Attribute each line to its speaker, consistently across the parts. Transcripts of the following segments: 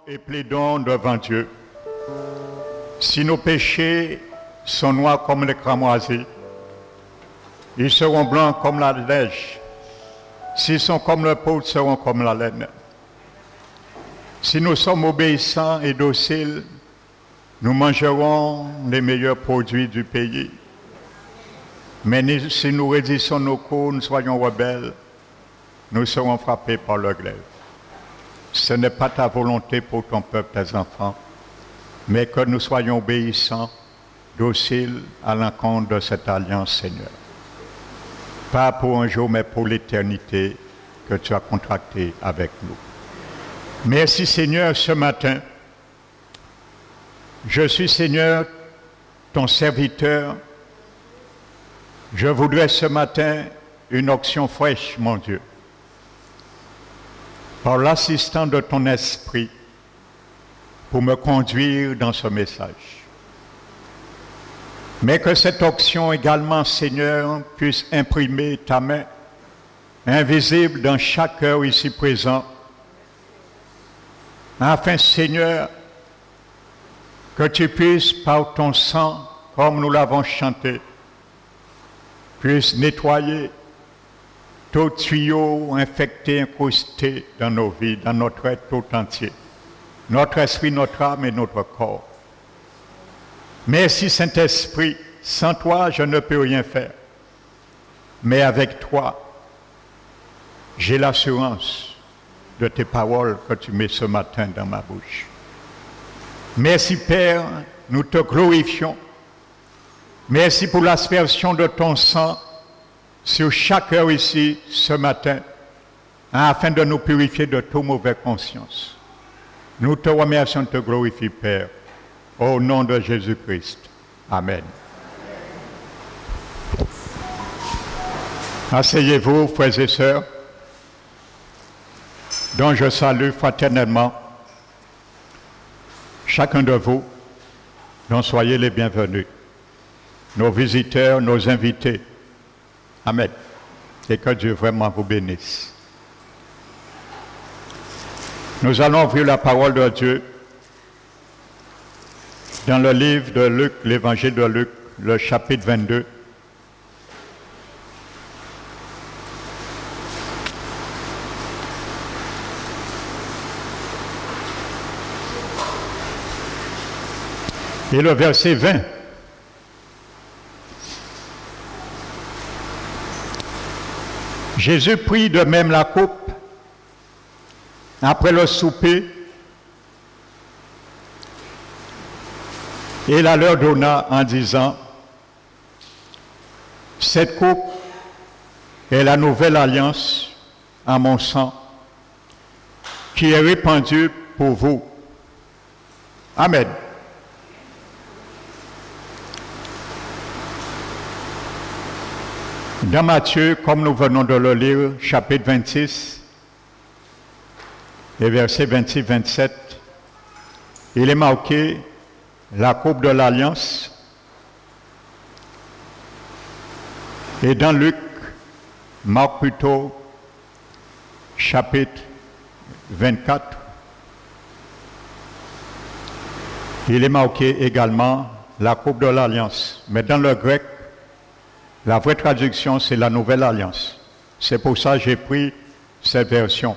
Speaker 1: et plaidons devant Dieu. Si nos péchés sont noirs comme les cramoisis, ils seront blancs comme la neige. S'ils sont comme le pourpre, ils seront comme la laine. Si nous sommes obéissants et dociles, nous mangerons les meilleurs produits du pays. Mais si nous raidissons nos coups, nous soyons rebelles, nous serons frappés par le glaive. Ce n'est pas ta volonté pour ton peuple, tes enfants, mais que nous soyons obéissants, dociles à l'encontre de cette alliance, Seigneur. Pas pour un jour, mais pour l'éternité que tu as contractée avec nous. Merci, Seigneur, ce matin. Je suis, Seigneur, ton serviteur. Je voudrais ce matin une onction fraîche, mon Dieu, par l'assistance de ton esprit, pour me conduire dans ce message. Mais que cette onction également, Seigneur, puisse imprimer ta main, invisible dans chaque cœur ici présent, afin, Seigneur, que tu puisses, par ton sang, comme nous l'avons chanté, puisses nettoyer tout tuyau infecté, incrusté dans nos vies, dans notre être tout entier, notre esprit, notre âme et notre corps. Merci Saint-Esprit, sans toi je ne peux rien faire, mais avec toi, j'ai l'assurance de tes paroles que tu mets ce matin dans ma bouche. Merci Père, nous te glorifions. Merci pour l'aspersion de ton sang sur chaque cœur ici ce matin, afin de nous purifier de toute mauvaise conscience. Nous te remercions, te glorifions Père, au nom de Jésus-Christ. Amen. Asseyez-vous, frères et sœurs, dont je salue fraternellement chacun de vous, dont soyez les bienvenus, nos visiteurs, nos invités. Amen. Et que Dieu vraiment vous bénisse. Nous allons ouvrir la parole de Dieu dans le livre de Luc, l'évangile de Luc, le chapitre 22. Et le verset 20. Jésus prit de même la coupe après le souper et la leur donna en disant, cette coupe est la nouvelle alliance en mon sang qui est répandue pour vous. Amen. Dans Matthieu, comme nous venons de le lire, chapitre 26, et versets 26-27, il est marqué la coupe de l'alliance. Et dans Luc, Marc plutôt, chapitre 24, il est marqué également la coupe de l'alliance. Mais dans le grec, la vraie traduction, c'est la nouvelle alliance. C'est pour ça que j'ai pris cette version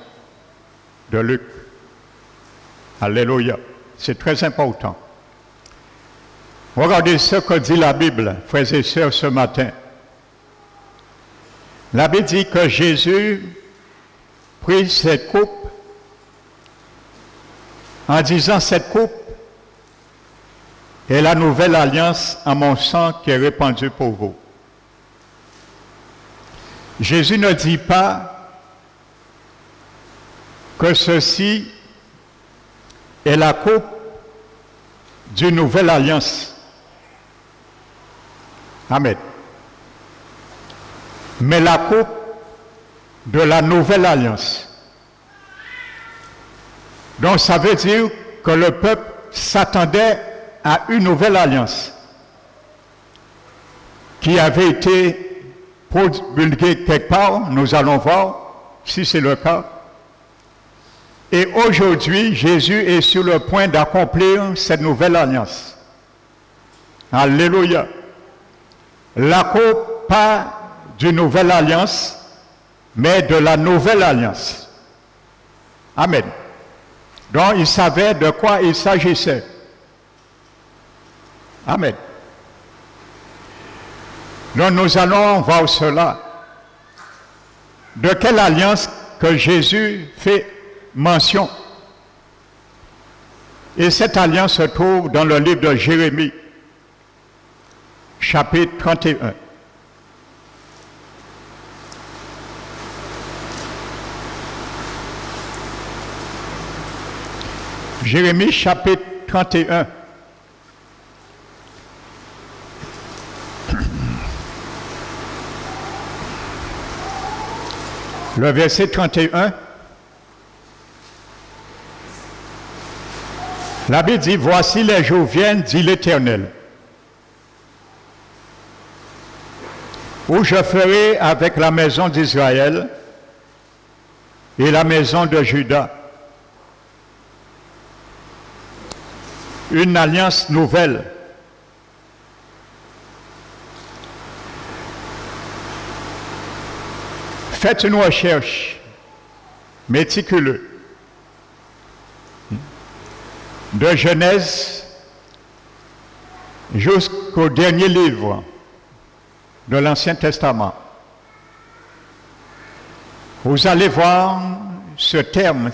Speaker 1: de Luc. Alléluia. C'est très important. Regardez ce que dit la Bible, frères et sœurs, ce matin. La Bible dit que Jésus prit cette coupe en disant, cette coupe est la nouvelle alliance en mon sang qui est répandue pour vous. Jésus ne dit pas que ceci est la coupe d'une nouvelle alliance. Amen. Mais la coupe de la nouvelle alliance. Donc ça veut dire que le peuple s'attendait à une nouvelle alliance qui avait été promulguée quelque part, nous allons voir si c'est le cas. Et aujourd'hui, Jésus est sur le point d'accomplir cette nouvelle alliance. Alléluia. La coupe, pas d'une nouvelle alliance, mais de la nouvelle alliance. Amen. Donc, il savait de quoi il s'agissait. Amen. Donc, nous allons voir cela. De quelle alliance que Jésus fait mention? Et cette alliance se trouve dans le livre de Jérémie, chapitre 31. Jérémie, chapitre 31. Le verset 31. La Bible dit, voici les jours viennent, dit l'Éternel, où je ferai avec la maison d'Israël et la maison de Juda une alliance nouvelle. Faites une recherche méticuleuse de Genèse jusqu'au dernier livre de l'Ancien Testament. Vous allez voir ce terme,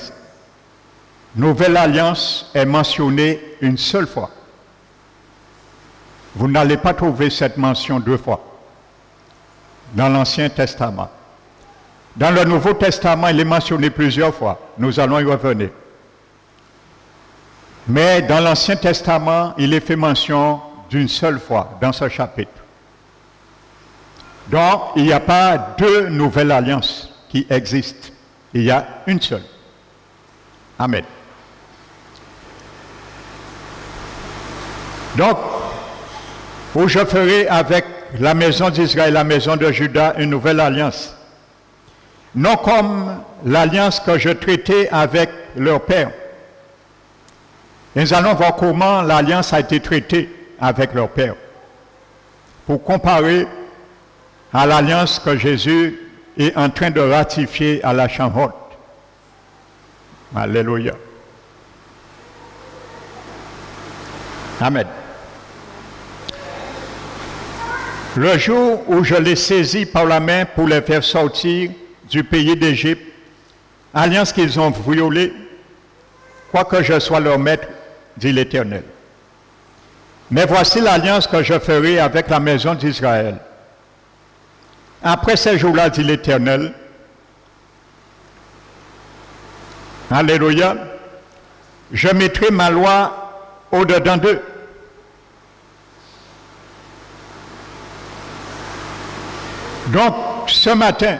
Speaker 1: nouvelle alliance, est mentionné une seule fois. Vous n'allez pas trouver cette mention deux fois dans l'Ancien Testament. Dans le Nouveau Testament, il est mentionné plusieurs fois. Nous allons y revenir. Mais dans l'Ancien Testament, il est fait mention d'une seule fois dans ce chapitre. Donc, il n'y a pas deux nouvelles alliances qui existent. Il y a une seule. Amen. Donc, où je ferai avec la maison d'Israël et la maison de Juda une nouvelle alliance. Non comme l'alliance que je traitais avec leur père. Nous allons voir comment l'alliance a été traitée avec leur père. Pour comparer à l'alliance que Jésus est en train de ratifier à la Chambre haute. Alléluia. Amen. Le jour où je les saisis par la main pour les faire sortir du pays d'Égypte, alliance qu'ils ont violée, quoique je sois leur maître, dit l'Éternel. Mais voici l'alliance que je ferai avec la maison d'Israël. Après ces jours-là, dit l'Éternel, alléluia, je mettrai ma loi au-dedans d'eux. Donc, ce matin,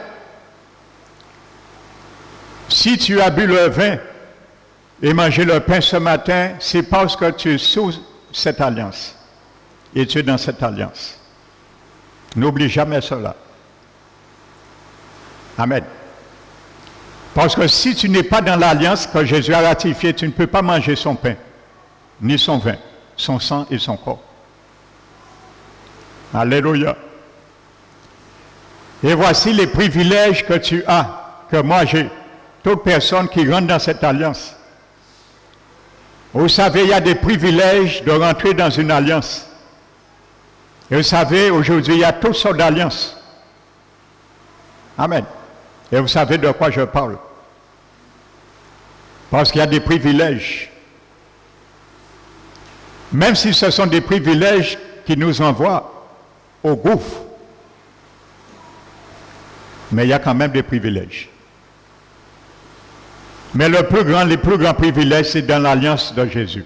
Speaker 1: si tu as bu le vin et mangé le pain ce matin, c'est parce que tu es sous cette alliance. Et tu es dans cette alliance. N'oublie jamais cela. Amen. Parce que si tu n'es pas dans l'alliance que Jésus a ratifiée, tu ne peux pas manger son pain, ni son vin, son sang et son corps. Alléluia. Et voici les privilèges que tu as, que moi j'ai. Toute personne qui rentre dans cette alliance. Vous savez, il y a des privilèges de rentrer dans une alliance. Et vous savez, aujourd'hui, il y a toutes sortes d'alliances. Amen. Et vous savez de quoi je parle. Parce qu'il y a des privilèges. Même si ce sont des privilèges qui nous envoient au gouffre. Mais il y a quand même des privilèges. Mais les plus grands privilèges, c'est dans l'alliance de Jésus.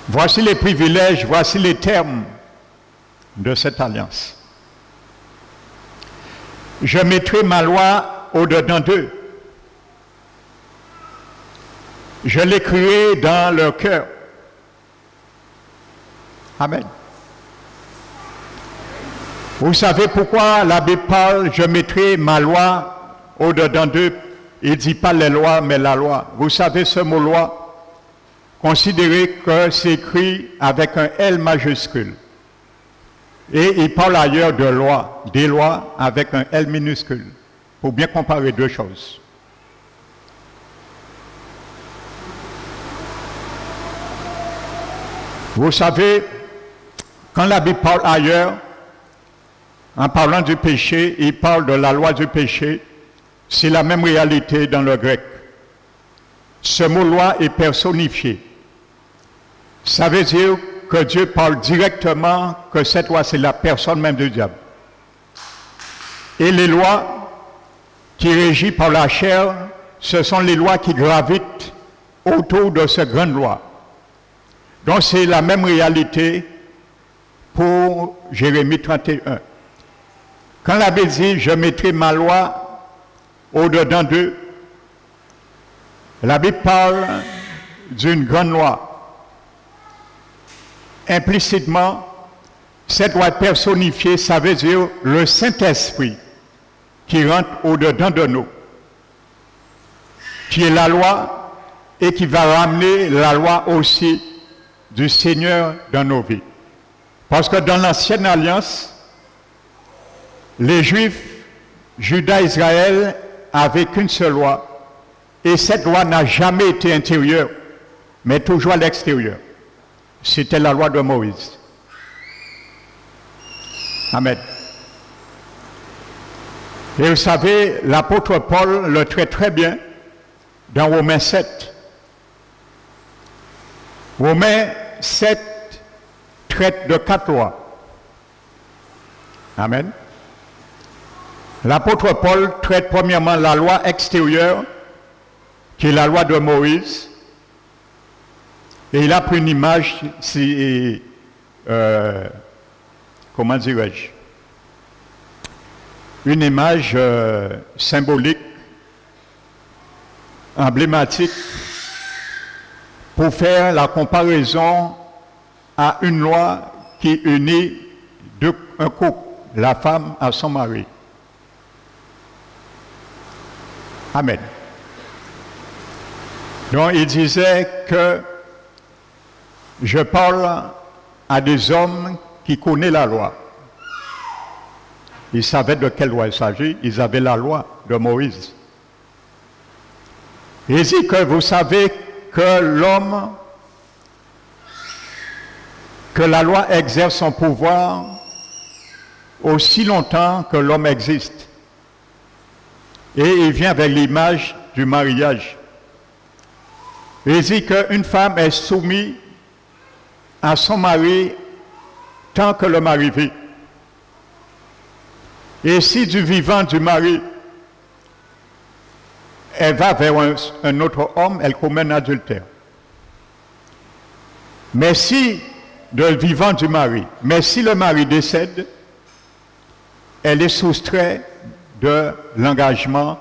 Speaker 1: Voici les privilèges, voici les termes de cette alliance. Je mettrai ma loi au-dedans d'eux. Je l'écrirai dans leur cœur. Amen. Vous savez pourquoi la Bible parle, je mettrai ma loi au-dedans d'eux il ne dit pas les lois, mais la loi. Vous savez, ce mot loi, considérez que c'est écrit avec un L majuscule. Et il parle ailleurs de loi, des lois avec un L minuscule, pour bien comparer deux choses. Vous savez, quand la Bible parle ailleurs, en parlant du péché, il parle de la loi du péché, c'est la même réalité dans le grec. Ce mot loi est personnifié. Ça veut dire que Dieu parle directement que cette loi, c'est la personne même du diable. Et les lois qui régissent par la chair, ce sont les lois qui gravitent autour de cette grande loi. Donc c'est la même réalité pour Jérémie 31. Quand la Bible dit « Je mettrai ma loi au-dedans d'eux », la Bible parle d'une grande loi. Implicitement, cette loi personnifiée, ça veut dire le Saint-Esprit qui rentre au-dedans de nous, qui est la loi et qui va ramener la loi aussi du Seigneur dans nos vies. Parce que dans l'Ancienne Alliance, les Juifs, Juda, Israël, avaient qu'une seule loi. Et cette loi n'a jamais été intérieure, mais toujours à l'extérieur. C'était la loi de Moïse. Amen. Et vous savez, l'apôtre Paul le traite très bien dans Romains 7. Romains 7 traite de 4 lois. Amen. L'apôtre Paul traite premièrement la loi extérieure, qui est la loi de Moïse. Et il a pris une image, comment dirais-je, une image symbolique, emblématique, pour faire la comparaison à une loi qui unit un couple, la femme à son mari. Amen. Donc il disait que je parle à des hommes qui connaissent la loi. Ils savaient de quelle loi il s'agit, ils avaient la loi de Moïse. Il dit que vous savez que l'homme, que la loi exerce son pouvoir aussi longtemps que l'homme existe. Et il vient avec l'image du mariage. Il dit qu'une femme est soumise à son mari tant que le mari vit. Et si du vivant du mari, elle va vers un autre homme, elle commet un adultère. Mais si, de vivant du mari, mais si le mari décède, elle est soustraite de l'engagement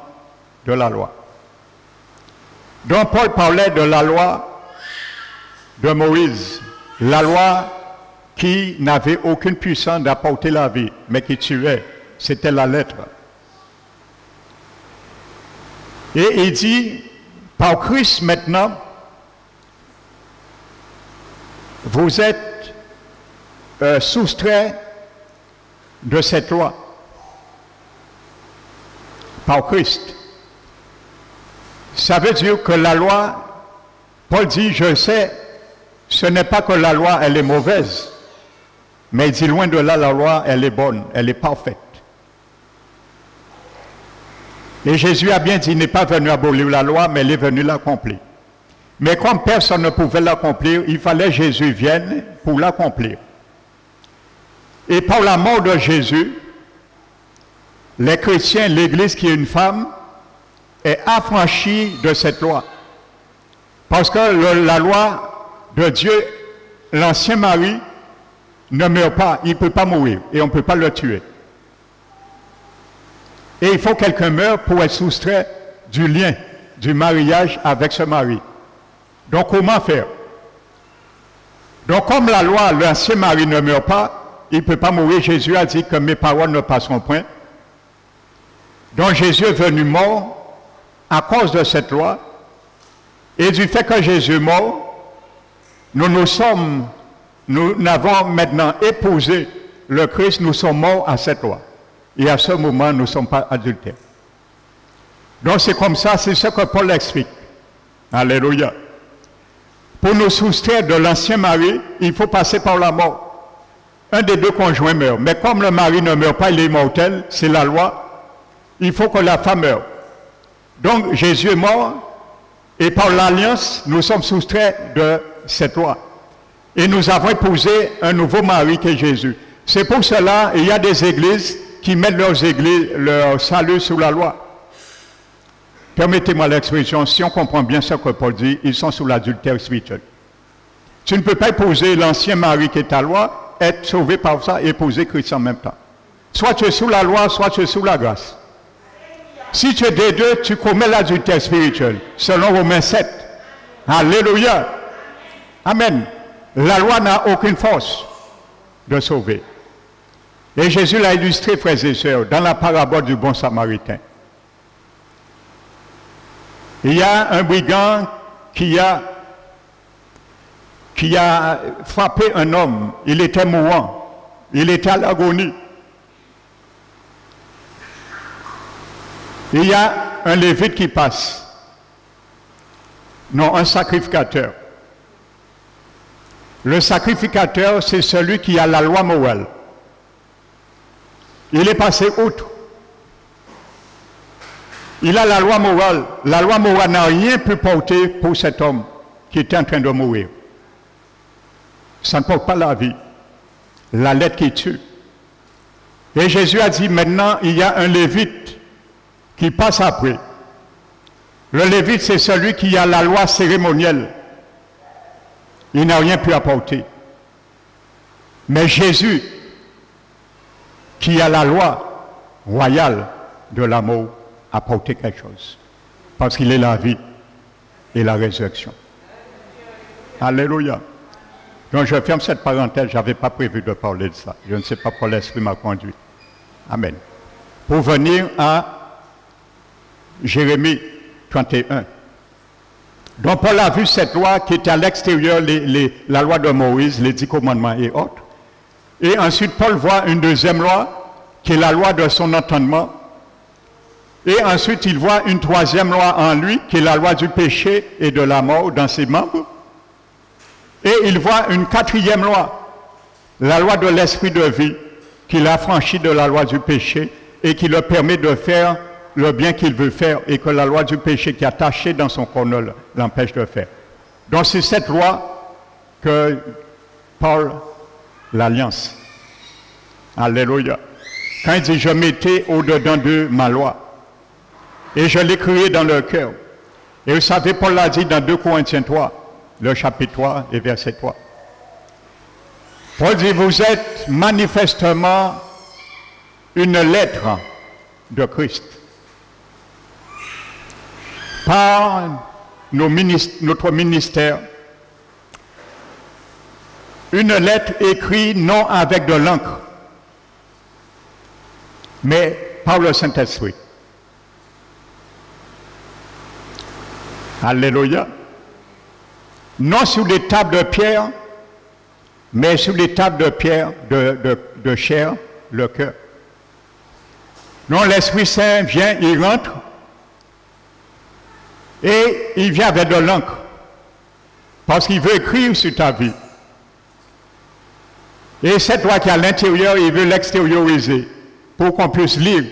Speaker 1: de la loi. Donc Paul parlait de la loi de Moïse, la loi qui n'avait aucune puissance d'apporter la vie, mais qui tuait. C'était la lettre. Et il dit, par Christ maintenant, vous êtes soustrait de cette loi. Par Christ. Ça veut dire que la loi, Paul dit, je sais, ce n'est pas que la loi, elle est mauvaise, mais il dit, loin de là, la loi, elle est bonne, elle est parfaite. Et Jésus a bien dit, il n'est pas venu abolir la loi, mais il est venu l'accomplir. Mais comme personne ne pouvait l'accomplir, il fallait que Jésus vienne pour l'accomplir. Et par la mort de Jésus, les chrétiens, l'Église qui est une femme, est affranchie de cette loi. Parce que la loi de Dieu, l'ancien mari, ne meurt pas, il ne peut pas mourir et on ne peut pas le tuer. Et il faut que quelqu'un meure pour être soustrait du lien, du mariage avec ce mari. Donc comment faire? Donc comme la loi, l'ancien mari ne meurt pas, il ne peut pas mourir. Jésus a dit que mes paroles ne passeront point. Donc Jésus est venu mort à cause de cette loi et du fait que Jésus est mort, nous n'avons maintenant épousé le Christ, nous sommes morts à cette loi. Et à ce moment, nous ne sommes pas adultères. Donc c'est comme ça, c'est ce que Paul explique. Alléluia. Pour nous soustraire de l'ancien mari, il faut passer par la mort. Un des deux conjoints meurt. Mais comme le mari ne meurt pas, il est immortel, c'est la loi, il faut que la femme meure. Donc Jésus est mort, et par l'alliance, nous sommes soustraits de cette loi. Et nous avons épousé un nouveau mari qui est Jésus. C'est pour cela qu'il y a des églises qui mettent leur salut sous la loi. Permettez-moi l'expression, si on comprend bien ce que Paul dit, ils sont sous l'adultère spirituel. Tu ne peux pas épouser l'ancien mari qui est ta loi, être sauvé par ça et épouser Christ en même temps. Soit tu es sous la loi, soit tu es sous la grâce. Si tu es des deux, tu commets l'adultère spirituel, selon Romains 7. Alléluia. Amen. La loi n'a aucune force de sauver. Et Jésus l'a illustré, frères et sœurs, dans la parabole du bon samaritain. Il y a un brigand qui a frappé un homme. Il était mourant. Il était à l'agonie. Il y a un lévite qui passe. Non, un sacrificateur. Le sacrificateur, c'est celui qui a la loi morale. Il est passé outre. Il a la loi morale. La loi morale n'a rien pu porter pour cet homme qui était en train de mourir. Ça ne porte pas la vie. La lettre qui tue. Et Jésus a dit, maintenant, il y a un lévite qui passe après. Le lévite, c'est celui qui a la loi cérémonielle. Il n'a rien pu apporter. Mais Jésus, qui a la loi royale de l'amour, a apporté quelque chose. Parce qu'il est la vie et la résurrection. Alléluia. Donc je ferme cette parenthèse, je n'avais pas prévu de parler de ça. Je ne sais pas pourquoi l'Esprit m'a conduit. Amen. Pour venir à Jérémie 31. Donc Paul a vu cette loi qui était à l'extérieur, la loi de Moïse, les 10 commandements et autres. Et ensuite Paul voit une deuxième loi qui est la loi de son entendement. Et ensuite il voit une troisième loi en lui qui est la loi du péché et de la mort dans ses membres. Et il voit une quatrième loi, la loi de l'esprit de vie, qu'il a franchi de la loi du péché et qui le permet de faire le bien qu'il veut faire et que la loi du péché qui est attachée dans son corps l'empêche de faire. Donc c'est cette loi que Paul l'alliance. Alléluia. Quand il dit « Je mettais au-dedans de ma loi et je l'ai créé dans leur cœur ». Et vous savez, Paul l'a dit dans 2 Corinthiens 3, le chapitre 3 et verset 3. Paul dit « Vous êtes manifestement une lettre de Christ. Par notre ministère, une lettre écrite non avec de l'encre, mais par le Saint-Esprit. » Alléluia. Non sur des tables de pierre, mais sur des tables de pierre, de chair, le cœur. Non, l'Esprit Saint vient, il rentre, et il vient avec de l'encre, parce qu'il veut écrire sur ta vie. Et cette loi qui est à l'intérieur, il veut l'extérioriser, pour qu'on puisse lire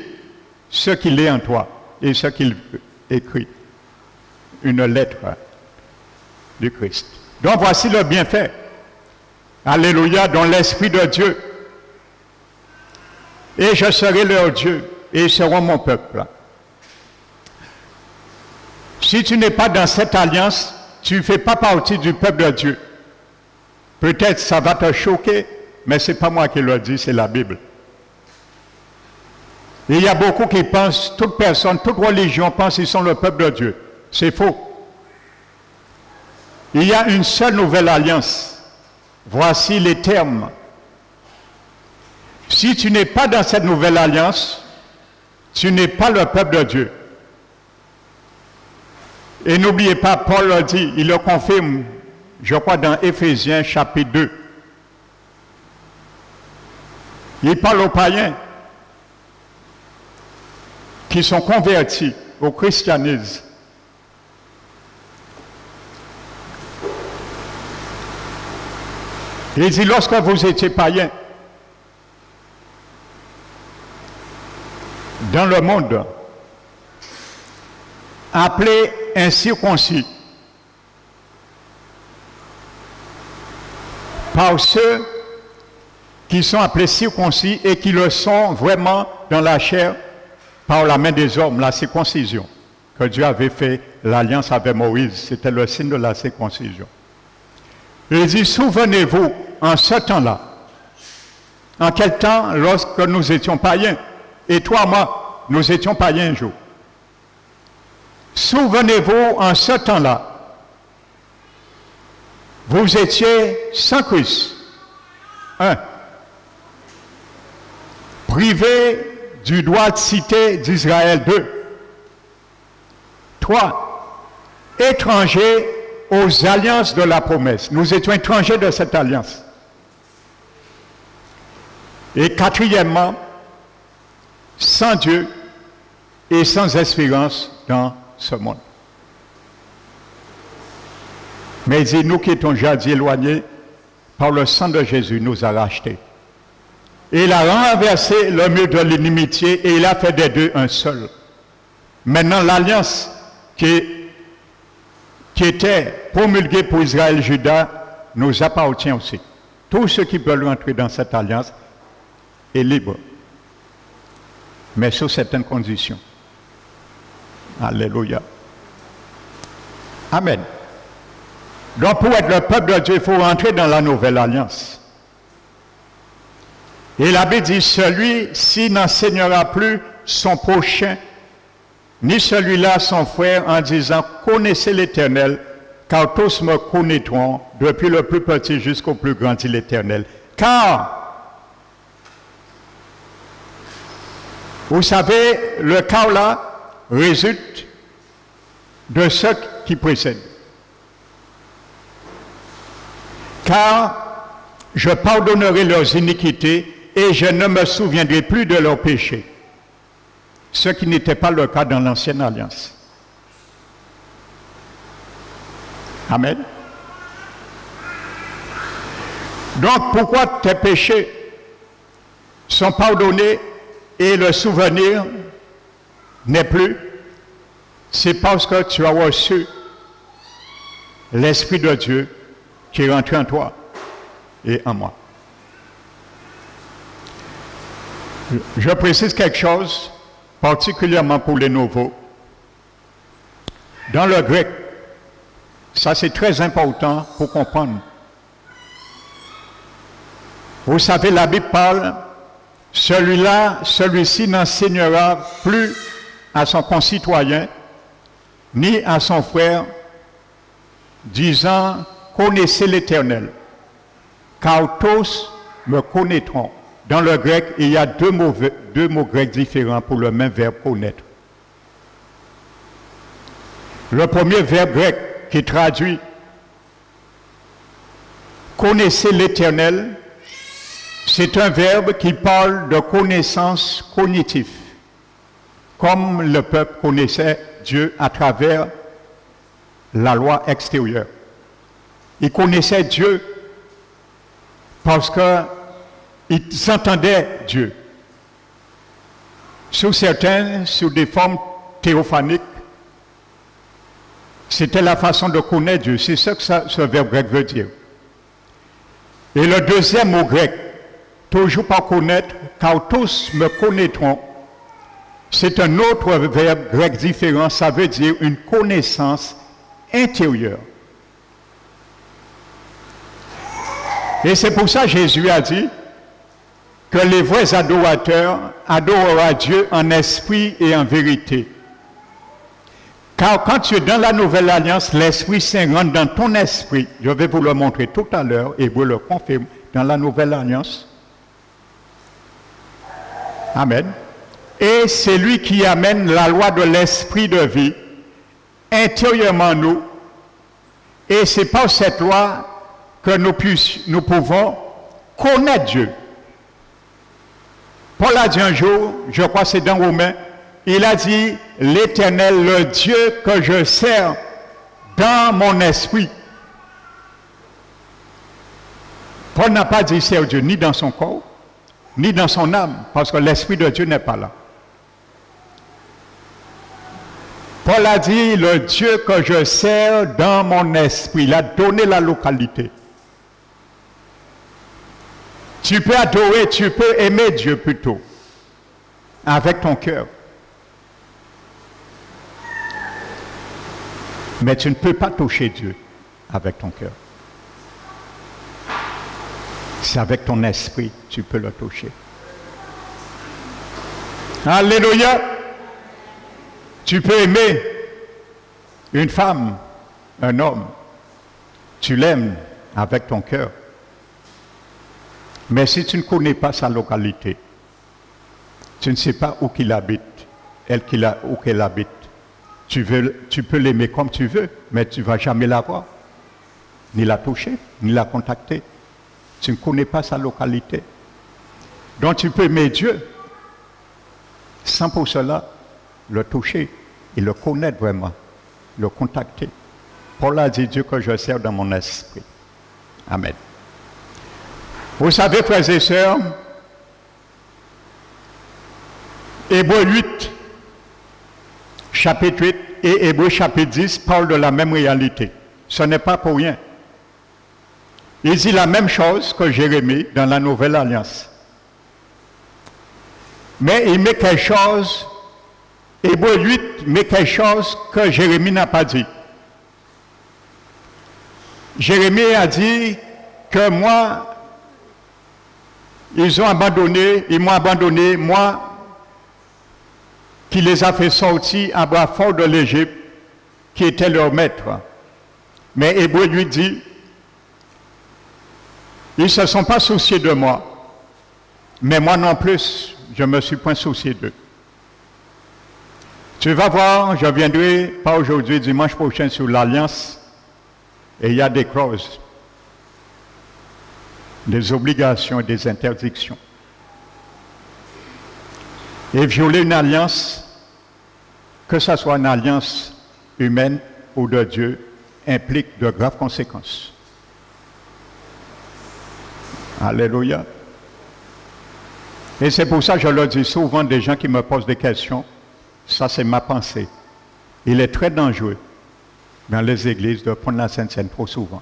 Speaker 1: ce qu'il est en toi, et ce qu'il écrit. Une lettre du Christ. Donc voici le bienfait. Alléluia, dans l'Esprit de Dieu. Et je serai leur Dieu, et ils seront mon peuple. Si tu n'es pas dans cette alliance, tu ne fais pas partie du peuple de Dieu. Peut-être ça va te choquer, mais ce n'est pas moi qui le dis, c'est la Bible. Et il y a beaucoup qui pensent, toute personne, toute religion pense qu'ils sont le peuple de Dieu. C'est faux. Il y a une seule nouvelle alliance. Voici les termes. Si tu n'es pas dans cette nouvelle alliance, tu n'es pas le peuple de Dieu. Et n'oubliez pas, Paul le dit, il le confirme, je crois dans Éphésiens chapitre 2. Il parle aux païens qui sont convertis au christianisme. Il dit, lorsque vous étiez païens, dans le monde, appelés incirconcis par ceux qui sont appelés circoncis et qui le sont vraiment dans la chair par la main des hommes, la circoncision, que Dieu avait fait l'alliance avec Moïse, c'était le signe de la circoncision. Il dit, souvenez-vous, en ce temps-là, en quel temps, lorsque nous étions païens, et toi, moi, nous étions païens un jour. Souvenez-vous, en ce temps-là, vous étiez sans Christ. 1. Privés du droit de cité d'Israël. 2. 3. Étrangers aux alliances de la promesse. Nous étions étrangers de cette alliance. Et 4e, sans Dieu et sans espérance dans ce monde. Mais il dit, nous qui étions jadis éloignés, par le sang de Jésus, nous a rachetés. Et il a renversé le mur de l'inimitié et il a fait des deux un seul. Maintenant, l'alliance qui était promulguée pour Israël et Juda nous appartient aussi. Tous ceux qui veulent entrer dans cette alliance est libre, mais sous certaines conditions. Alléluia. Amen. Donc pour être le peuple de Dieu, il faut rentrer dans la nouvelle alliance. Et la Bible dit, celui-ci n'enseignera plus son prochain, ni celui-là son frère, en disant, connaissez l'Éternel, car tous me connaîtront, depuis le plus petit jusqu'au plus grand, dit l'Éternel. Car, vous savez, le car là résulte de ce qui précède. Car je pardonnerai leurs iniquités et je ne me souviendrai plus de leurs péchés. Ce qui n'était pas le cas dans l'ancienne alliance. Amen. Donc pourquoi tes péchés sont pardonnés et le souvenir n'est plus? C'est parce que tu as reçu l'Esprit de Dieu qui est rentré en toi et en moi. Je précise quelque chose, particulièrement pour les nouveaux. Dans le grec, ça c'est très important pour comprendre. Vous savez, la Bible parle, celui-ci n'enseignera plus à son concitoyen, ni à son frère, disant, connaissez l'Éternel, car tous me connaîtront. Dans le grec, il y a deux mots grecs différents pour le même verbe connaître. Le premier verbe grec qui traduit connaissez l'Éternel, c'est un verbe qui parle de connaissance cognitive, comme le peuple connaissait Dieu à travers la loi extérieure. Ils connaissaient Dieu parce qu'ils entendaient Dieu. Sous des formes théophaniques, c'était la façon de connaître Dieu. C'est ça que ce verbe grec veut dire. Et le deuxième mot grec, toujours par connaître, car tous me connaîtront, c'est un autre verbe grec différent, ça veut dire une connaissance intérieure. Et c'est pour ça que Jésus a dit que les vrais adorateurs adoreront Dieu en esprit et en vérité. Car quand tu es dans la nouvelle alliance, l'Esprit Saint rentre dans ton esprit. Je vais vous le montrer tout à l'heure et vous le confirme dans la nouvelle alliance. Amen. Et c'est lui qui amène la loi de l'esprit de vie intérieurement nous, et c'est par cette loi que nous pouvons connaître Dieu. Paul a dit un jour, je crois que c'est dans Romains, il a dit, l'Éternel, le Dieu que je sers dans mon esprit. Paul n'a pas dit sers Dieu ni dans son corps, ni dans son âme, parce que l'Esprit de Dieu n'est pas là. Paul a dit, le Dieu que je sers dans mon esprit. Il a donné la localité. Tu peux adorer, tu peux aimer Dieu plutôt, avec ton cœur. Mais tu ne peux pas toucher Dieu avec ton cœur. C'est avec ton esprit que tu peux le toucher. Alléluia! Tu peux aimer une femme, un homme. Tu l'aimes avec ton cœur. Mais si tu ne connais pas sa localité, tu ne sais pas où qu'il habite, où qu'elle habite. Tu peux l'aimer comme tu veux, mais tu ne vas jamais la voir, ni la toucher, ni la contacter. Tu ne connais pas sa localité. Donc tu peux aimer Dieu sans pour cela le toucher et le connaître vraiment, le contacter. Paul a dit Dieu que je sers dans mon esprit. Amen. Vous savez, frères et sœurs, Hébreux 8, chapitre 8 et Hébreux chapitre 10 parlent de la même réalité. Ce n'est pas pour rien. Il dit la même chose que Jérémie dans la Nouvelle Alliance. Mais il met quelque chose, Hébreux 8 met quelque chose que Jérémie n'a pas dit. Jérémie a dit que moi, ils m'ont abandonné, moi, qui les a fait sortir à bras forts de l'Égypte, qui était leur maître. Mais Hébreux lui dit, ils ne se sont pas souciés de moi, mais moi non plus, je ne me suis point soucié d'eux. Tu vas voir, je viendrai, pas aujourd'hui, dimanche prochain, sur l'Alliance, et il y a des clauses, des obligations et des interdictions. Et violer une alliance, que ce soit une alliance humaine ou de Dieu, implique de graves conséquences. Alléluia. Et c'est pour ça que je le dis souvent, des gens qui me posent des questions, ça c'est ma pensée. Il est très dangereux dans les églises de prendre la Sainte Seine trop souvent.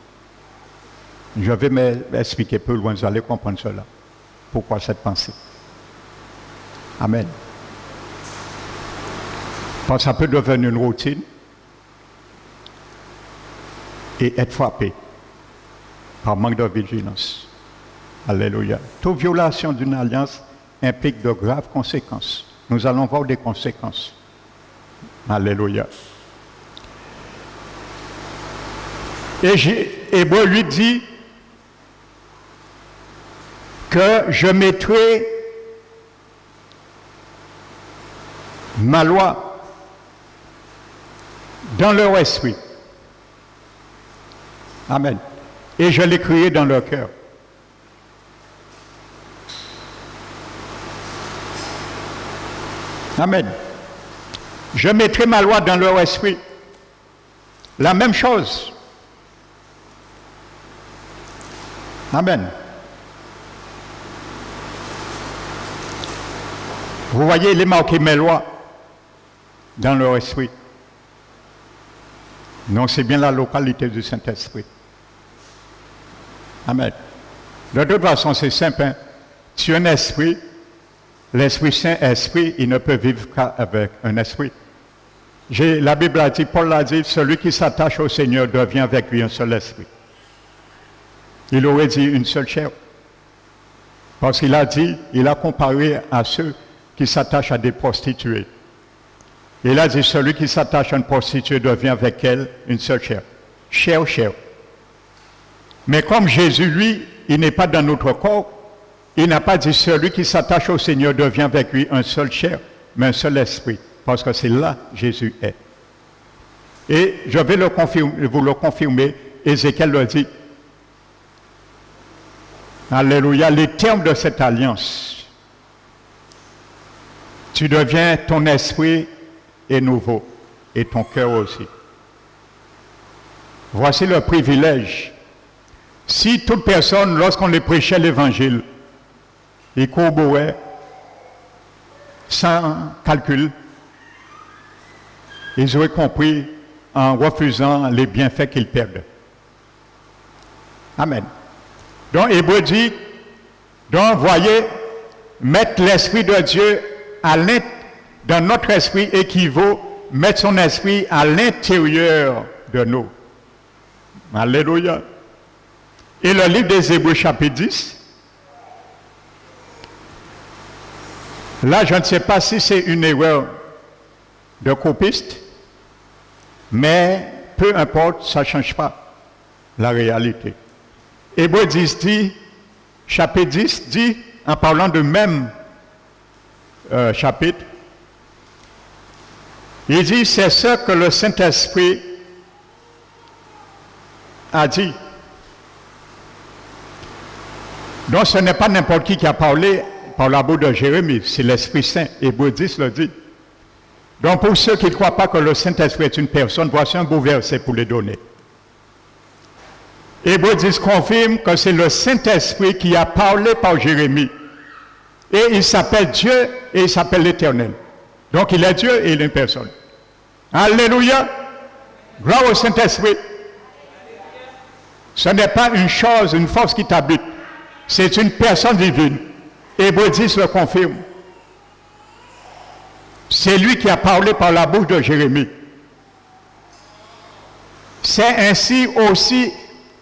Speaker 1: Je vais m'expliquer un peu loin, vous allez comprendre cela. Pourquoi cette pensée? Amen. Parce que ça peut devenir une routine et être frappé par manque de vigilance. Alléluia. Toute violation d'une alliance implique de graves conséquences. Nous allons voir des conséquences. Alléluia. Et Hébreux lui dit que je mettrai ma loi dans leur esprit. Amen. Et je l'écrirai dans leur cœur. Amen. Je mettrai ma loi dans leur esprit. La même chose. Amen. Vous voyez, il est marqué mes lois dans leur esprit. Non, c'est bien la localité du Saint-Esprit. Amen. De toute façon, c'est simple. Hein? Tu as un esprit, l'Esprit Saint, esprit, il ne peut vivre qu'avec un esprit. La Bible a dit, Paul l'a dit, celui qui s'attache au Seigneur devient avec lui un seul esprit. Il aurait dit une seule chair. Parce qu'il a dit, il a comparé à ceux qui s'attachent à des prostituées. Il a dit, celui qui s'attache à une prostituée devient avec elle une seule chair. Chair, chair. Mais comme Jésus, lui, il n'est pas dans notre corps, il n'a pas dit, celui qui s'attache au Seigneur devient avec lui un seul chair, mais un seul esprit. Parce que c'est là Jésus est. Et je vais vous le confirmer, Ézéchiel le dit. Alléluia, les termes de cette alliance. Tu deviens, ton esprit est nouveau et ton cœur aussi. Voici le privilège. Si toute personne, lorsqu'on les prêchait l'évangile, ils corroboraient sans calcul, ils auraient compris en refusant les bienfaits qu'ils perdent. Amen. Donc, Hébreu dit, donc, voyez, mettre l'Esprit de Dieu dans notre esprit équivaut mettre son esprit à l'intérieur de nous. Alléluia. Et le livre des Hébreux, chapitre 10, là, je ne sais pas si c'est une erreur de copiste, mais peu importe, ça ne change pas la réalité. Hébreux 10 dit, chapitre 10 dit, en parlant de même chapitre, il dit, c'est ce que le Saint-Esprit a dit. Donc ce n'est pas n'importe qui a parlé par la bouche de Jérémie, c'est l'Esprit Saint. Hébreux 10 le dit. Donc pour ceux qui ne croient pas que le Saint-Esprit est une personne, voici un beau verset pour les donner. Hébreux 10 confirme que c'est le Saint-Esprit qui a parlé par Jérémie. Et il s'appelle Dieu et il s'appelle l'Éternel. Donc il est Dieu et il est une personne. Alléluia. Gloire au Saint-Esprit. Ce n'est pas une chose, une force qui t'habite. C'est une personne divine. Hébreux 10 le confirme. C'est lui qui a parlé par la bouche de Jérémie. C'est ainsi aussi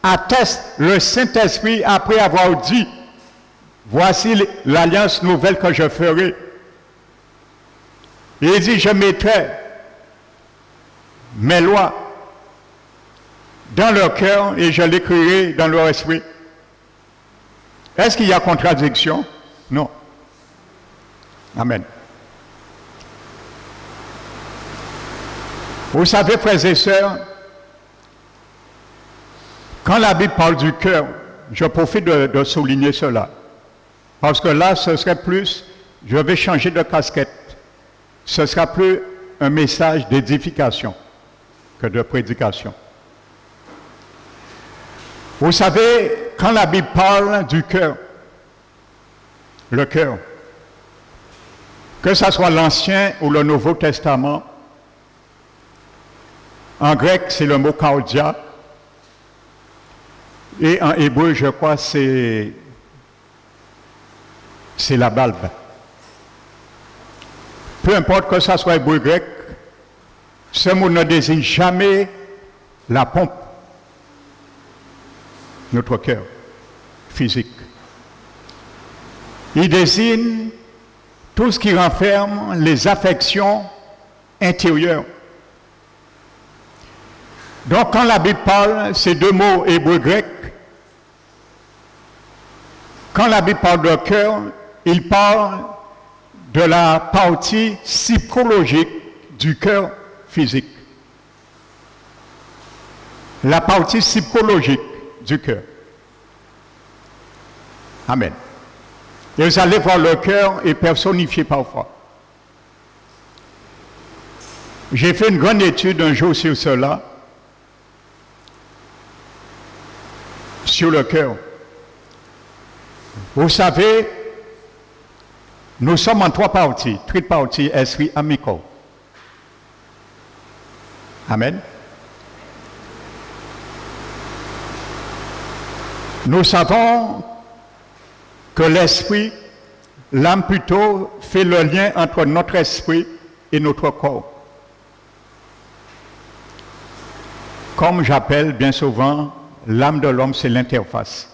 Speaker 1: atteste le Saint-Esprit après avoir dit, voici l'alliance nouvelle que je ferai. Il dit, je mettrai mes lois dans leur cœur et je l'écrirai dans leur esprit. Est-ce qu'il y a contradiction? Non. Amen. Vous savez, frères et sœurs, quand la Bible parle du cœur, je profite de souligner cela. Parce que là, ce serait plus, je vais changer de casquette, ce sera plus un message d'édification que de prédication. Vous savez, quand la Bible parle du cœur, le cœur, que ce soit l'Ancien ou le Nouveau Testament, en grec, c'est le mot kardia, et en hébreu, je crois, c'est la balbe. Peu importe que ce soit hébreu ou grec, ce mot ne désigne jamais la pompe, notre cœur physique. Il désigne tout ce qui renferme les affections intérieures. Donc quand la Bible parle, ces deux mots hébreu-grec, quand la Bible parle de cœur, il parle de la partie psychologique du cœur physique. La partie psychologique du cœur. Amen. Et vous allez voir, le cœur est personnifié parfois. J'ai fait une grande étude un jour sur cela, sur le cœur. Vous savez, nous sommes en trois parties, esprit, âme, corps. Amen. Nous savons que l'esprit, l'âme plutôt, fait le lien entre notre esprit et notre corps. Comme j'appelle bien souvent, l'âme de l'homme, c'est l'interface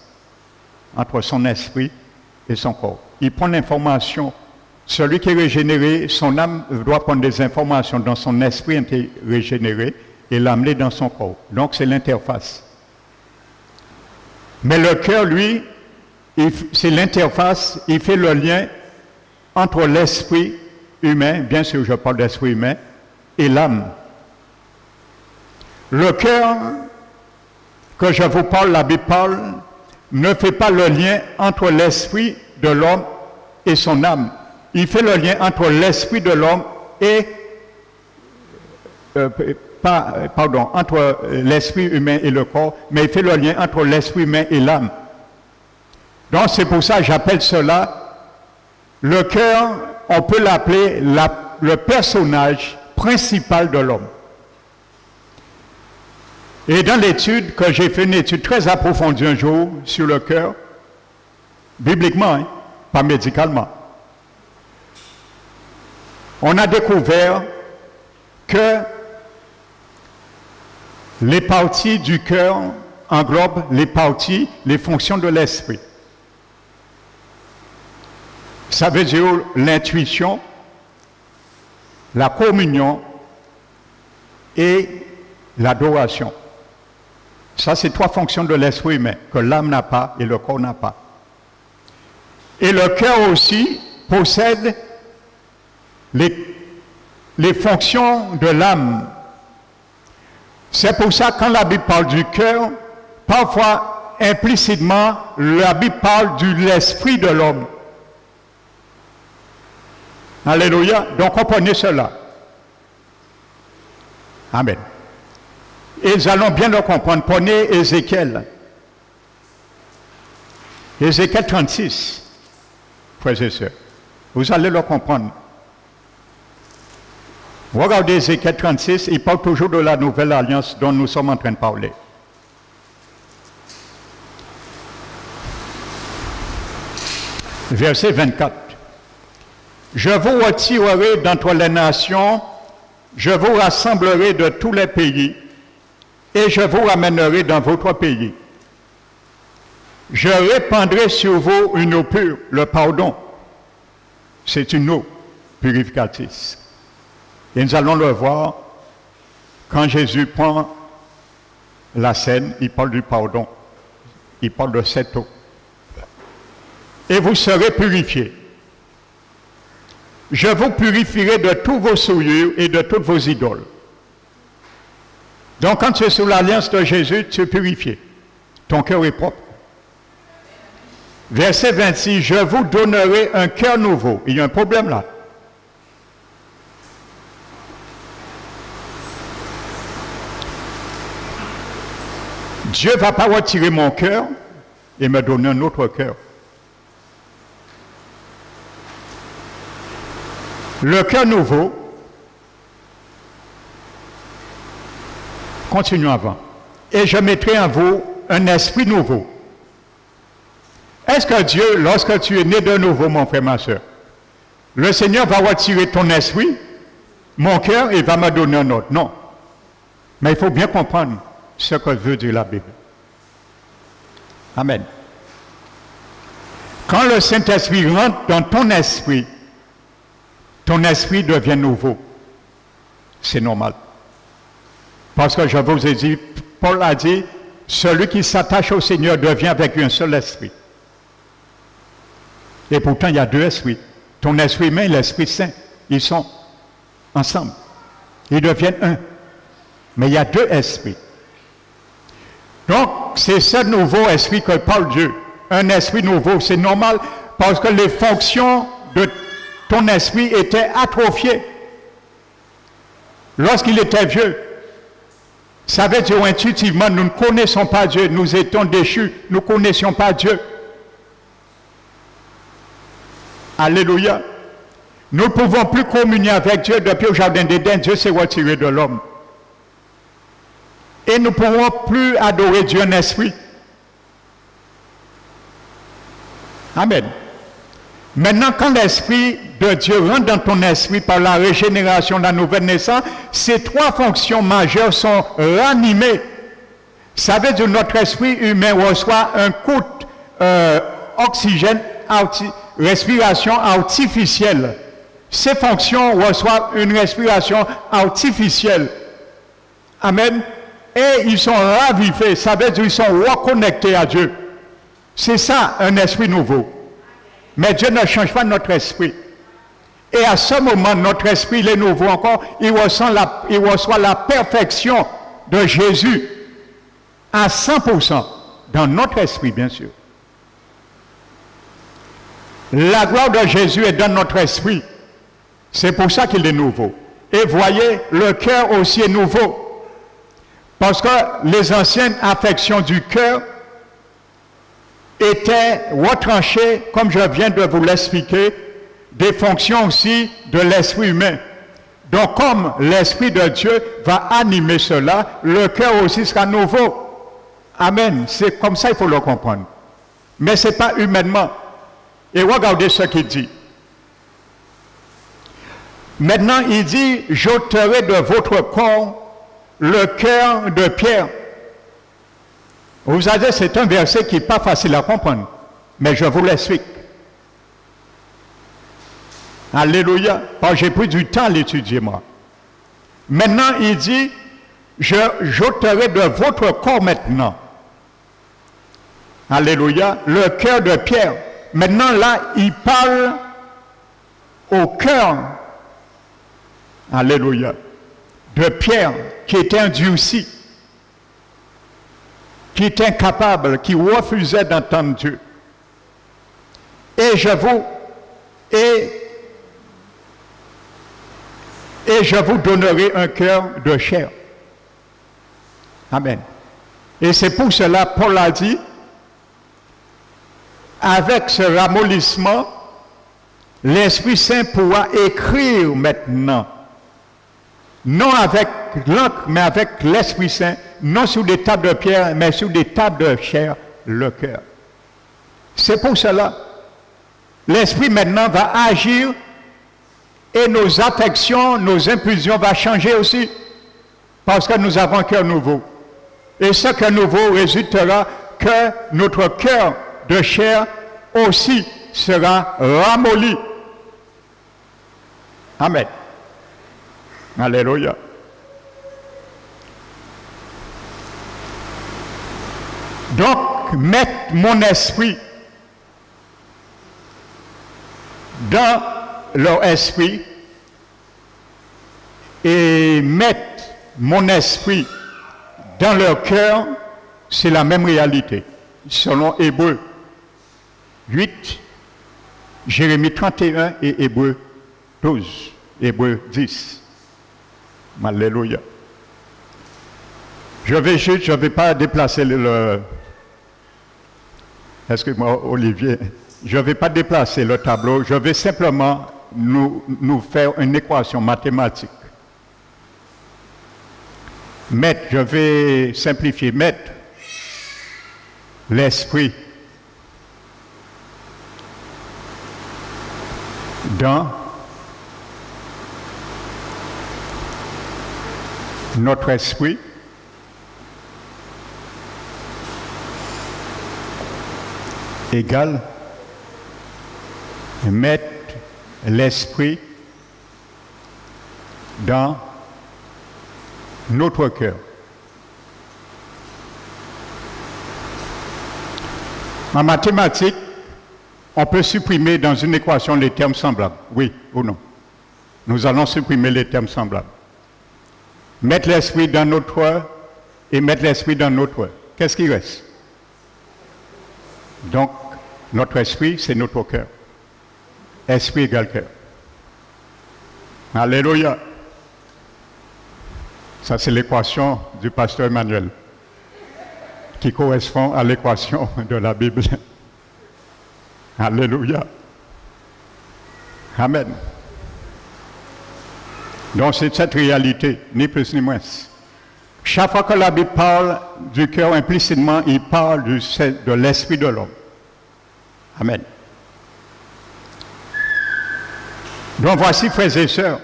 Speaker 1: entre son esprit et son corps. Il prend l'information. Celui qui est régénéré, son âme doit prendre des informations dans son esprit régénéré et l'amener dans son corps. Donc c'est l'interface. Mais le cœur, lui, c'est l'interface, il fait le lien entre l'esprit humain, bien sûr je parle d'esprit humain, et l'âme. Le cœur que je vous parle, la Bible parle, ne fait pas le lien entre l'esprit de l'homme et son âme. Il fait le lien entre l'esprit de l'homme et entre l'esprit humain et le corps, mais il fait le lien entre l'esprit humain et l'âme. Donc c'est pour ça que j'appelle cela le cœur, on peut l'appeler le personnage principal de l'homme. Et dans l'étude, que j'ai fait une étude très approfondie un jour sur le cœur, bibliquement, hein, pas médicalement, on a découvert que les parties du cœur englobent les fonctions de l'esprit. Ça veut dire l'intuition, la communion et l'adoration. Ça, c'est 3 fonctions de l'esprit humain que l'âme n'a pas et le corps n'a pas. Et le cœur aussi possède les fonctions de l'âme. C'est pour ça que quand la Bible parle du cœur, parfois implicitement, la Bible parle de l'esprit de l'homme. Alléluia. Donc comprenez cela. Amen. Et nous allons bien le comprendre. Prenez Ézéchiel. Ézéchiel 36. Frères et sœurs. Vous allez le comprendre. Regardez Ézéchiel 36, il parle toujours de la nouvelle alliance dont nous sommes en train de parler. Verset 24. Je vous retirerai d'entre les nations, je vous rassemblerai de tous les pays, et je vous ramènerai dans votre pays. Je répandrai sur vous une eau pure, le pardon. C'est une eau purificatrice. Et nous allons le voir quand Jésus prend la scène, il parle du pardon. Il parle de cette eau. Et vous serez purifiés. Je vous purifierai de tous vos souillures et de toutes vos idoles. Donc quand tu es sous l'alliance de Jésus, tu es purifié. Ton cœur est propre. Verset 26, je vous donnerai un cœur nouveau. Il y a un problème là. Dieu ne va pas retirer mon cœur et me donner un autre cœur. Le cœur nouveau, continuons avant, et je mettrai en vous un esprit nouveau. Est-ce que Dieu, lorsque tu es né de nouveau, mon frère, ma soeur, le Seigneur va retirer ton esprit, mon cœur, et va me donner un autre? Non. Mais il faut bien comprendre ce que veut dire la Bible. Amen. Quand le Saint-Esprit rentre dans ton esprit devient nouveau. C'est normal. Parce que je vous ai dit, Paul a dit, celui qui s'attache au Seigneur devient avec lui un seul esprit. Et pourtant, il y a 2 esprits. Ton esprit humain et l'Esprit Saint, ils sont ensemble. Ils deviennent un. Mais il y a 2 esprits. Donc, c'est ce nouveau esprit que parle Dieu. Un esprit nouveau, c'est normal parce que les fonctions de ton esprit étaient atrophiées. Lorsqu'il était vieux, ça veut dire intuitivement, nous ne connaissons pas Dieu, nous étions déchus, nous ne connaissions pas Dieu. Alléluia. Nous ne pouvons plus communier avec Dieu depuis au jardin d'Éden, Dieu s'est retiré de l'homme. Et nous ne pourrons plus adorer Dieu en esprit. Amen. Maintenant, quand l'Esprit de Dieu rentre dans ton esprit par la régénération, la nouvelle naissance, ces 3 fonctions majeures sont ranimées. Ça veut dire que notre esprit humain reçoit un coup d'oxygène, respiration artificielle. Ces fonctions reçoivent une respiration artificielle. Amen. Et ils sont ravivés, ça veut dire qu'ils sont reconnectés à Dieu. C'est ça, un esprit nouveau. Mais Dieu ne change pas notre esprit. Et à ce moment, notre esprit, il est nouveau encore, il reçoit la perfection de Jésus à 100% dans notre esprit, bien sûr. La gloire de Jésus est dans notre esprit. C'est pour ça qu'il est nouveau. Et voyez, le cœur aussi est nouveau. Parce que les anciennes affections du cœur étaient retranchées, comme je viens de vous l'expliquer, des fonctions aussi de l'esprit humain. Donc, comme l'Esprit de Dieu va animer cela, le cœur aussi sera nouveau. Amen. C'est comme ça, il faut le comprendre. Mais ce n'est pas humainement. Et regardez ce qu'il dit. Maintenant, il dit, j'ôterai de votre corps le cœur de pierre. Vous savez, c'est un verset qui n'est pas facile à comprendre, mais je vous l'explique. Alléluia. Parce que j'ai pris du temps à l'étudier, moi. Maintenant, il dit, j'ôterai de votre corps maintenant. Alléluia. Le cœur de pierre. Maintenant, là, il parle au cœur. Alléluia. De Pierre, qui était endurci, qui était incapable, qui refusait d'entendre Dieu. Et je vous donnerai un cœur de chair. Amen. Et c'est pour cela, Paul a dit, avec ce ramollissement, l'Esprit Saint pourra écrire maintenant. Non avec l'encre, mais avec l'Esprit Saint, non sur des tables de pierre, mais sur des tables de chair, le cœur. C'est pour cela. L'Esprit maintenant va agir et nos affections, nos impulsions vont changer aussi. Parce que nous avons un cœur nouveau. Et ce cœur nouveau résultera que notre cœur de chair aussi sera ramolli. Amen. Alléluia. Donc, mettre mon esprit dans leur esprit et mettre mon esprit dans leur cœur, c'est la même réalité. Selon Hébreux 8, Jérémie 31 et Hébreux 12, Hébreux 10. Alléluia. Je ne vais pas déplacer le... Excuse-moi, Olivier. Je ne vais pas déplacer le tableau. Je vais simplement nous faire une équation mathématique. Je vais simplifier. Mettre l'esprit dans notre esprit égale mettre l'esprit dans notre cœur. En mathématiques, on peut supprimer dans une équation les termes semblables, oui ou non. Nous allons supprimer les termes semblables. Mettre l'esprit dans notre et mettre l'esprit dans notre. Qu'est-ce qui reste? Donc, notre esprit, c'est notre cœur. Esprit égale cœur. Alléluia. Ça, c'est l'équation du pasteur Emmanuel, qui correspond à l'équation de la Bible. Alléluia. Amen. Donc c'est cette réalité, ni plus ni moins. Chaque fois que la Bible parle du cœur implicitement, il parle de l'esprit de l'homme. Amen. Donc voici, frères et sœurs,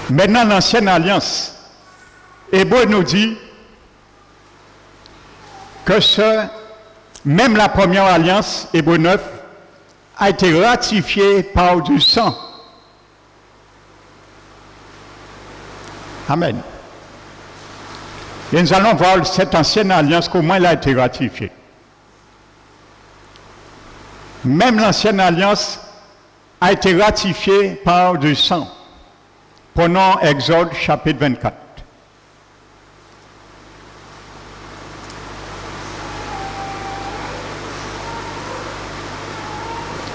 Speaker 1: maintenant l'ancienne alliance, Hébreu nous dit que même la première alliance, Hébreu 9, a été ratifiée par du sang. Amen. Et nous allons voir cette ancienne alliance, comment elle a été ratifiée. Même l'ancienne alliance a été ratifié par du sang. Prenons Exode chapitre 24.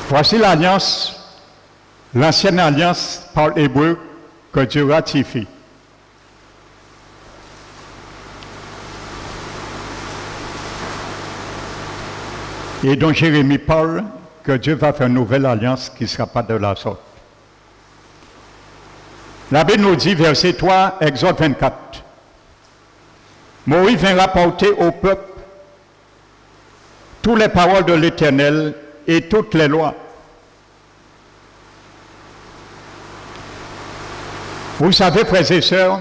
Speaker 1: Voici l'alliance, l'ancienne alliance par l'hébreu que Dieu ratifie. Et dont Jérémie parle que Dieu va faire une nouvelle alliance qui ne sera pas de la sorte. La Bible nous dit, verset 3, Exode 24. Moïse vint rapporter au peuple toutes les paroles de l'Éternel et toutes les lois. Vous savez, frères et sœurs,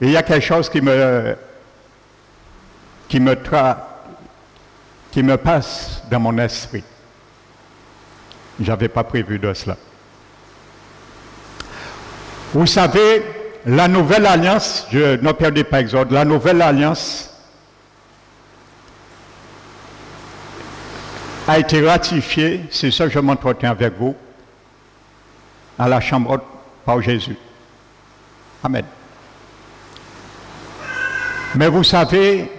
Speaker 1: il y a quelque chose qui me passe dans mon esprit. Je n'avais pas prévu de cela. Vous savez, la nouvelle alliance, ne perdez pas Exode, la nouvelle alliance a été ratifiée, c'est ça que je m'entretiens avec vous, à la chambre haute par Jésus. Amen. Mais vous savez,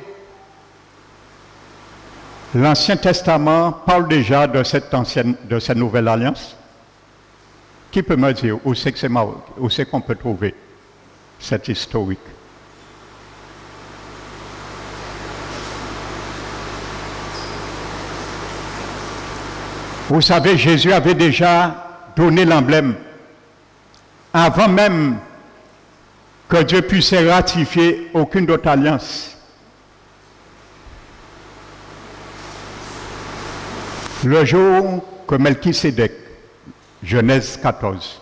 Speaker 1: l'Ancien Testament parle déjà de cette nouvelle alliance. Qui peut me dire où c'est qu'on peut trouver cette historique? Vous savez, Jésus avait déjà donné l'emblème avant même que Dieu puisse ratifier aucune autre alliance. Le jour que Melchisédek, Genèse 14,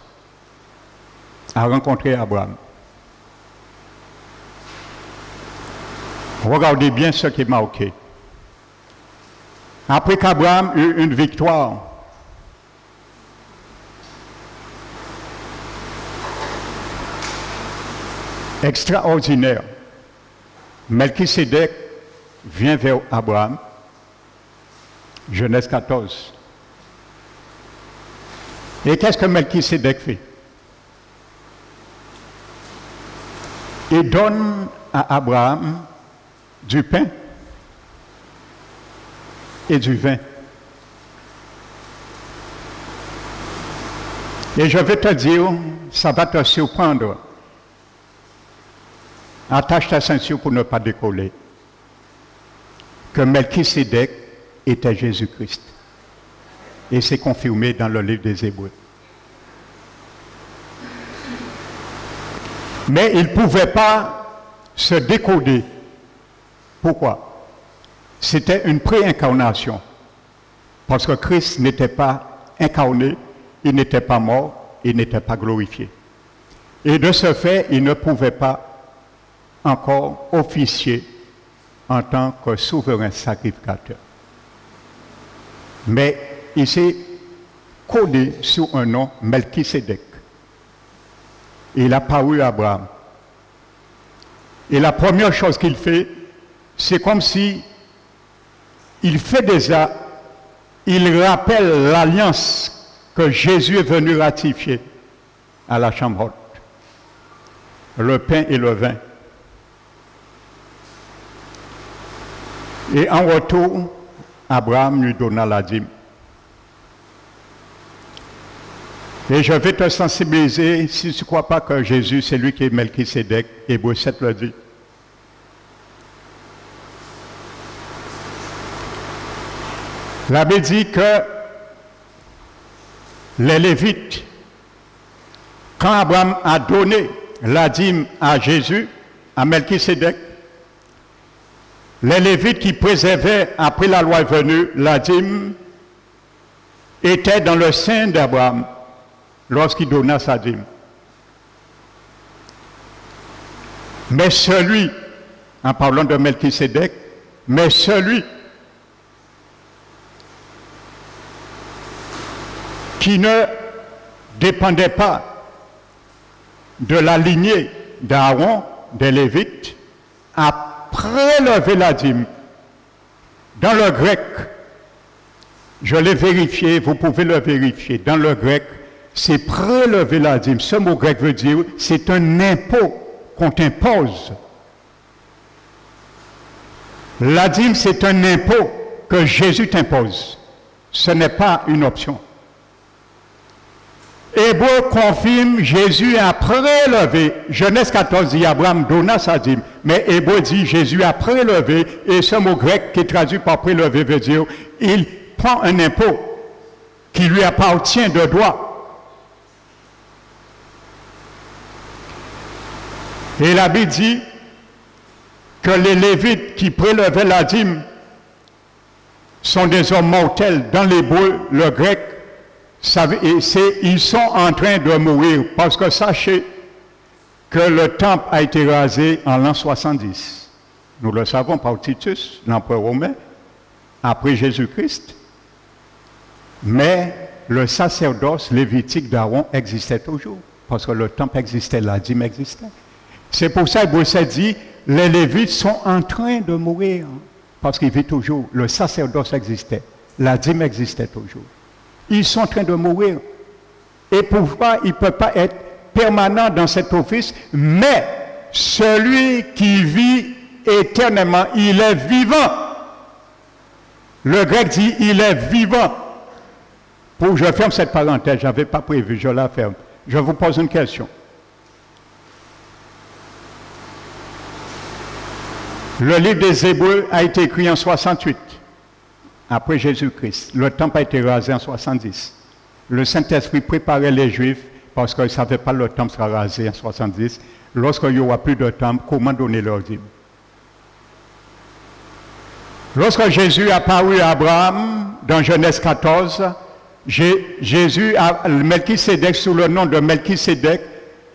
Speaker 1: a rencontré Abraham. Regardez bien ce qui est marqué. Après qu'Abraham eut une victoire, extraordinaire, Melchisédek vient vers Abraham, Genèse 14. Et qu'est-ce que Melchisédek fait? Il donne à Abraham du pain et du vin. Et je vais te dire, ça va te surprendre. Attache ta ceinture pour ne pas décoller. Que Melchisédek était Jésus-Christ. Et c'est confirmé dans le livre des Hébreux. Mais il ne pouvait pas se décoder. Pourquoi? C'était une préincarnation. Parce que Christ n'était pas incarné, il n'était pas mort, il n'était pas glorifié. Et de ce fait, il ne pouvait pas encore officier en tant que souverain sacrificateur. Mais il s'est codé sous un nom, Melchisédek. Il a paru à Abraham. Et la première chose qu'il fait, c'est comme si il rappelle l'alliance que Jésus est venu ratifier à la chambre haute. Le pain et le vin. Et en retour, Abraham lui donna la dîme. Et je vais te sensibiliser, si tu ne crois pas que Jésus, c'est lui qui est Melchisédek, Hébreux 7 le dit. La Bible dit que les Lévites, quand Abraham a donné la dîme à Jésus, à Melchisédek, les Lévites qui préservaient, après la loi venue, la dîme, étaient dans le sein d'Abraham lorsqu'il donna sa dîme. Mais celui, en parlant de Melchisédek, mais celui qui ne dépendait pas de la lignée d'Aaron, des Lévites, a prélevé la dîme. Dans le grec, je l'ai vérifié, vous pouvez le vérifier, dans le grec, c'est prélever la dîme. Ce mot grec veut dire, c'est un impôt qu'on t'impose. La dîme, c'est un impôt que Jésus t'impose. Ce n'est pas une option. Hébreu confirme, Jésus a prélevé. Genèse 14 dit, Abraham donna sa dîme. Mais Hébreu dit, Jésus a prélevé. Et ce mot grec qui est traduit par prélever veut dire, il prend un impôt qui lui appartient de droit. Et la Bible dit que les Lévites qui prélevaient la dîme sont des hommes mortels. Dans l'hébreu, le grec, ils sont en train de mourir. Parce que sachez que le temple a été rasé en l'an 70. Nous le savons par Titus, l'empereur romain, après Jésus-Christ. Mais le sacerdoce lévitique d'Aaron existait toujours. Parce que le temple existait, la dîme existait. C'est pour ça que Bruxelles dit, les Lévites sont en train de mourir. Parce qu'ils vivent toujours. Le sacerdoce existait. La dîme existait toujours. Ils sont en train de mourir. Et pourquoi ils ne peuvent pas être permanents dans cet office? Mais celui qui vit éternellement, il est vivant. Le grec dit, il est vivant. Je ferme cette parenthèse, je n'avais pas prévu, je la ferme. Je vous pose une question. Le livre des Hébreux a été écrit en 68. Après Jésus-Christ. Le temple a été rasé en 70. Le Saint-Esprit préparait les Juifs parce qu'ils ne savaient pas que le temple sera rasé en 70. Lorsqu'il n'y aura plus de temple, comment donner leur dîme? Lorsque Jésus a paru à Abraham, dans Genèse 14, Jésus a Melchisédek sous le nom de Melchisédek,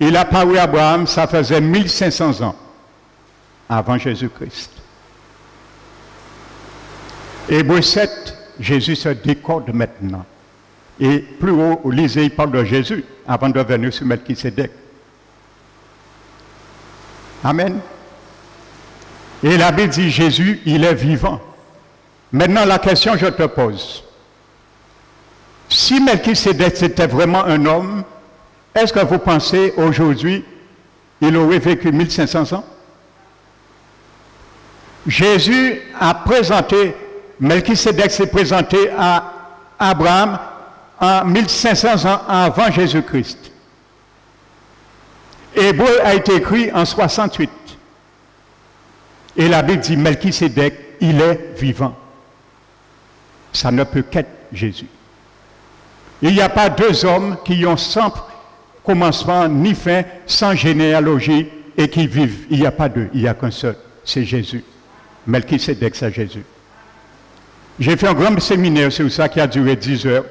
Speaker 1: il a paru à Abraham, ça faisait 1500 ans avant Jésus-Christ. Hébreux 7, Jésus se décode maintenant. Et plus haut, lisez, il parle de Jésus avant de venir sur Melchisédek. Amen. Et la Bible dit Jésus, il est vivant. Maintenant, la question que je te pose. Si Melchisédek c'était vraiment un homme, est-ce que vous pensez aujourd'hui, il aurait vécu 1500 ans? Jésus a présenté, Melchisédek s'est présenté à Abraham en 1500 ans avant Jésus-Christ. Hébreu a été écrit en 68. Et la Bible dit Melchisédek, il est vivant. Ça ne peut qu'être Jésus. Il n'y a pas deux hommes qui ont sans commencement ni fin, sans généalogie et qui vivent. Il n'y a pas deux, il n'y a qu'un seul, c'est Jésus. Melchisédek, c'est Jésus. J'ai fait un grand séminaire sur ça qui a duré 10 heures,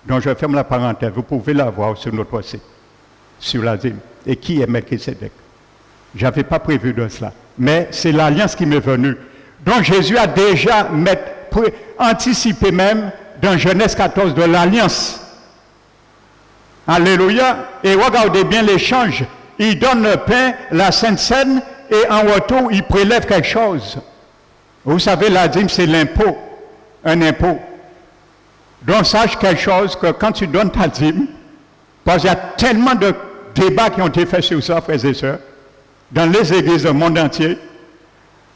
Speaker 1: dont je ferme la parenthèse. Vous pouvez la voir sur notre site, sur la dîme. Et qui est Melchisédek? Je n'avais pas prévu de cela. Mais c'est l'alliance qui m'est venue. Donc Jésus a déjà anticipé même dans Genèse 14 de l'alliance. Alléluia. Et regardez bien l'échange. Il donne le pain, la Sainte Seine, et en retour, il prélève quelque chose. Vous savez, la dîme, c'est l'impôt. Un impôt. Donc sache quelque chose, que quand tu donnes ta dîme, parce qu'il y a tellement de débats qui ont été faits sur ça, frères et sœurs, dans les églises du monde entier,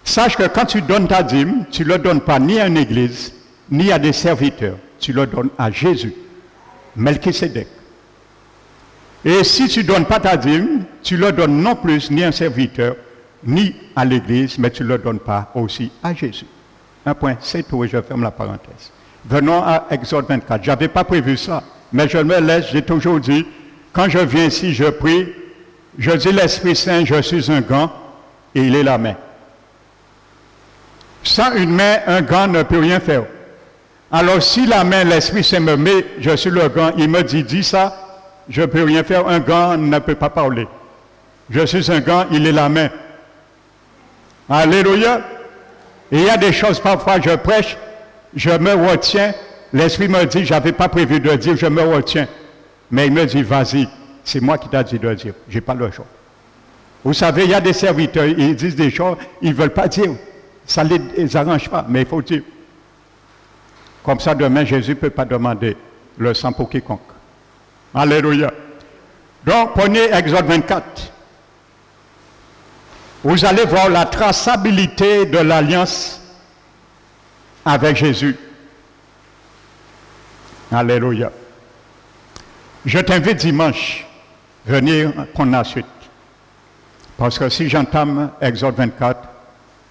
Speaker 1: sache que quand tu donnes ta dîme, tu ne le donnes pas ni à une église, ni à des serviteurs. Tu le donnes à Jésus, Melchisédek. Et si tu ne donnes pas ta dîme, tu ne le donnes non plus ni à un serviteur, ni à l'église, mais tu ne le donnes pas aussi à Jésus. Un point, c'est tout et je ferme la parenthèse. Venons à Exode 24. Je n'avais pas prévu ça, mais je me laisse, j'ai toujours dit, quand je viens ici, je prie, je dis l'Esprit Saint, je suis un gant, et il est la main. Sans une main, un gant ne peut rien faire. Alors si la main, l'Esprit Saint me met, je suis le gant, il me dit, dis ça, je ne peux rien faire, un gant ne peut pas parler. Je suis un gant, il est la main. Alléluia. Et il y a des choses, parfois je prêche, je me retiens, l'Esprit me dit, je n'avais pas prévu de dire, je me retiens. Mais il me dit, vas-y, c'est moi qui t'ai dit de dire, je n'ai pas le choix. Vous savez, il y a des serviteurs, ils disent des choses, ils ne veulent pas dire. Ça ne les arrange pas, mais il faut dire. Comme ça, demain, Jésus ne peut pas demander le sang pour quiconque. Alléluia. Donc, prenez Exode 24. Vous allez voir la traçabilité de l'alliance avec Jésus. Alléluia. Je t'invite dimanche à venir prendre la suite. Parce que si j'entame Exode 24,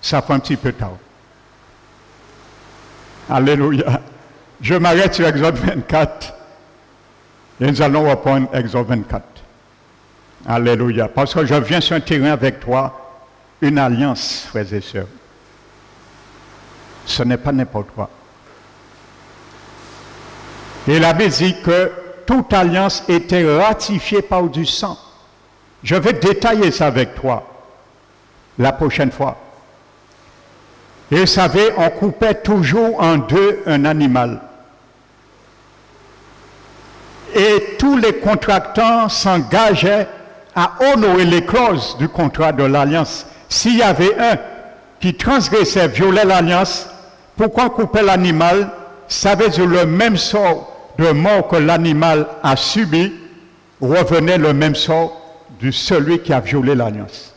Speaker 1: ça fait un petit peu tard. Alléluia. Je m'arrête sur Exode 24 et nous allons reprendre Exode 24. Alléluia. Parce que je viens sur un terrain avec toi, une alliance, frères et sœurs. Ce n'est pas n'importe quoi. Et la Bible dit que toute alliance était ratifiée par du sang. Je vais détailler ça avec toi la prochaine fois. Et vous savez, on coupait toujours en deux un animal. Et tous les contractants s'engageaient à honorer les clauses du contrat de l'alliance. S'il y avait un qui transgressait, violait l'alliance, pourquoi couper l'animal? Ça veut dire le même sort de mort que l'animal a subi, revenait le même sort de celui qui a violé l'alliance.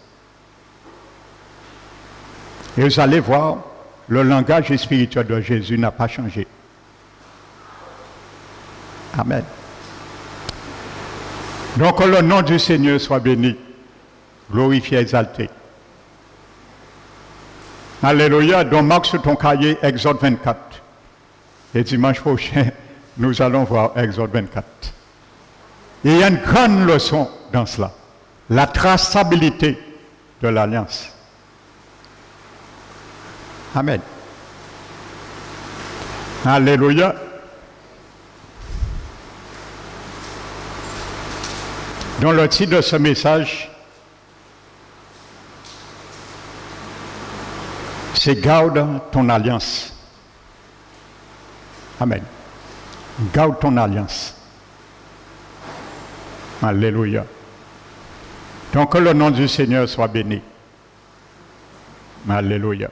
Speaker 1: Et vous allez voir, le langage spirituel de Jésus n'a pas changé. Amen. Donc que le nom du Seigneur soit béni, glorifié, exalté. Alléluia. Donc marque sur ton cahier Exode 24. Et dimanche prochain, nous allons voir Exode 24. Et il y a une grande leçon dans cela. La traçabilité de l'alliance. Amen. Alléluia. Dans le titre de ce message, c'est garde ton alliance. Amen. Garde ton alliance. Alléluia. Donc que le nom du Seigneur soit béni. Alléluia.